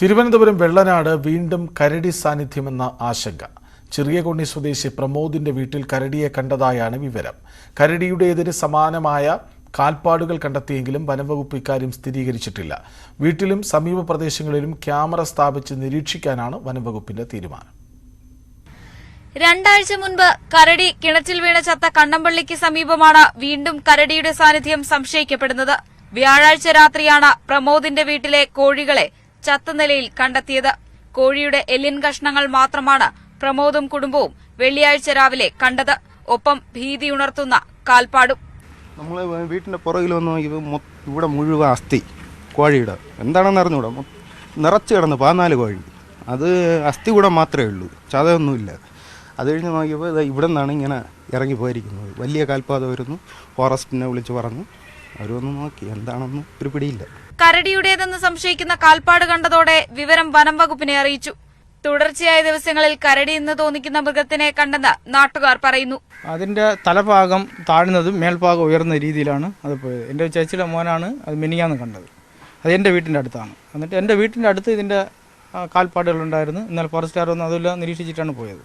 തിരുവനന്തപുരം വെള്ളനാട് വീണ്ടും കരടി സാന്നിധ്യമെന്ന ആശങ്ക. ചെറിയകൊണ്ണി സ്വദേശി പ്രമോദിന്റെ വീട്ടിൽ കരടിയെ കണ്ടതായാണ് വിവരം. കരടിയുടേതിന് സമാനമായ കാൽപ്പാടുകൾ കണ്ടെത്തിയെങ്കിലും വനംവകുപ്പ് ഇക്കാര്യം സ്ഥിരീകരിച്ചിട്ടില്ല. വീട്ടിലും സമീപ പ്രദേശങ്ങളിലും ക്യാമറ സ്ഥാപിച്ച് നിരീക്ഷിക്കാനാണ് വനംവകുപ്പിന്റെ തീരുമാനം. രണ്ടാഴ്ച മുൻപ് കരടി കിണറ്റിൽ വീണ ചത്ത കണ്ണമ്പള്ളിക്ക് സമീപമാണ് വീണ്ടും കരടിയുടെ സാന്നിധ്യം സംശയിക്കപ്പെടുന്നത്. വ്യാഴാഴ്ച രാത്രിയാണ് പ്രമോദിന്റെ വീട്ടിലെ കോഴികളെ ചത്ത നിലയിൽ കണ്ടെത്തിയത്. കോഴിയുടെ എല്ലിൻ കഷ്ണങ്ങൾ മാത്രമാണ് പ്രമോദും കുടുംബവും വെള്ളിയാഴ്ച രാവിലെ കണ്ടത്. ഒപ്പം ഭീതിയുണർത്തുന്ന കാൽപ്പാടും. നമ്മളെ വീട്ടിന്റെ പുറകിൽ വന്ന് ഇവിടെ മുഴുവൻ അസ്ഥി കോഴിയുടെ എന്താണെന്ന് അറിഞ്ഞൂടാ. നിറച്ച് കിടന്ന് 14 കോഴി. അത് അസ്ഥി കൂടെ മാത്രമേ ഉള്ളൂ, ചതയൊന്നുമില്ല. അത് കഴിഞ്ഞ് നോക്കിയപ്പോൾ ഇവിടെ നിന്നാണ് ഇങ്ങനെ ഇറങ്ങി പോയിരിക്കുന്നത്. വലിയ കാൽപ്പാത വരുന്നു. ഫോറസ്റ്റിനെ വിളിച്ച് പറഞ്ഞു. അവരൊന്ന് നോക്കി, എന്താണെന്ന് ഒരു പിടിയില്ല. കരടിയുടേതെന്ന് സംശയിക്കുന്ന കാൽപ്പാട് കണ്ടതോടെ വിവരം വനം വകുപ്പിനെ അറിയിച്ചു. തുടർച്ചയായ ദിവസങ്ങളിൽ കരടി എന്ന് തോന്നിക്കുന്ന മൃഗത്തിനെ കണ്ടെന്ന് നാട്ടുകാർ പറയുന്നു. അതിന്റെ തലഭാഗം താഴ്ന്നതും മേൽഭാഗം ഉയർന്ന രീതിയിലാണ് അത് പോയത്. എൻ്റെ ചേച്ചിയുടെ മോനാണ് അത് മിനിങ്ങാന്ന് കണ്ടത്. അത് എൻ്റെ വീട്ടിൻ്റെ അടുത്താണ്. എന്നിട്ട് എൻ്റെ വീട്ടിൻ്റെ അടുത്ത് ഇതിൻ്റെ കാൽപ്പാടുകളുണ്ടായിരുന്നു. എന്നാൽ ഫോറസ്റ്റുകാർ ഒന്നും അതെല്ലാം നിരീക്ഷിച്ചിട്ടാണ് പോയത്.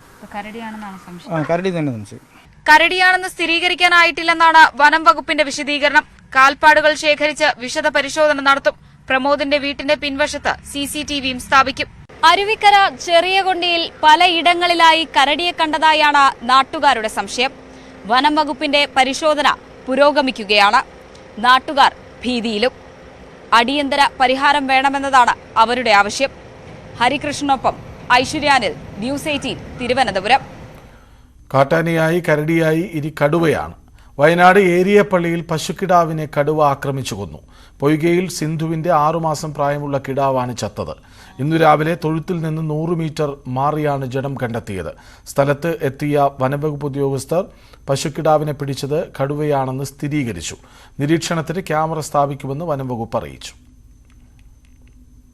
കരടി തന്നെ സംശയം. കരടിയാണെന്ന് സ്ഥിരീകരിക്കാനായിട്ടില്ലെന്നാണ് വനം വകുപ്പിന്റെ വിശദീകരണം. കാൽപ്പാടുകൾ ശേഖരിച്ച് വിശദ പരിശോധന നടത്തും. പ്രമോദിന്റെ വീട്ടിന്റെ പിൻവശത്ത് CCTVയും സ്ഥാപിക്കും. അരുവിക്കര ചെറിയകൊണ്ടിയിൽ പലയിടങ്ങളിലായി കരടിയെ കണ്ടതായാണ് നാട്ടുകാരുടെ സംശയം. വനം വകുപ്പിന്റെ പരിശോധന പുരോഗമിക്കുകയാണ്. നാട്ടുകാർ ഭീതിയിലും. അടിയന്തര പരിഹാരം വേണമെന്നതാണ് അവരുടെ ആവശ്യം. ഹരികൃഷ്ണനൊപ്പം ഐശ്വര്യാനിൽ, ന്യൂസ് 18 തിരുവനന്തപുരം. കാട്ടാനയായി കരടിയായി ഇനി കടുവയാണ്. വയനാട് ഏരിയപ്പള്ളിയിൽ പശുക്കിടാവിനെ കടുവ ആക്രമിച്ചു കൊന്നു. പൊയ്കയിൽ സിന്ധുവിന്റെ 6 മാസം പ്രായമുള്ള കിടാവാണ് ചത്തത്. ഇന്നു രാവിലെ തൊഴുത്തിൽ നിന്ന് 100 മീറ്റർ മാറിയാണ് ജഡം കണ്ടെത്തിയത്. സ്ഥലത്ത് എത്തിയ വനംവകുപ്പ് ഉദ്യോഗസ്ഥർ പശുക്കിടാവിനെ പിടിച്ചത് കടുവയാണെന്ന് സ്ഥിരീകരിച്ചു. നിരീക്ഷണത്തിന് ക്യാമറ സ്ഥാപിക്കുമെന്ന് വനംവകുപ്പ് അറിയിച്ചു.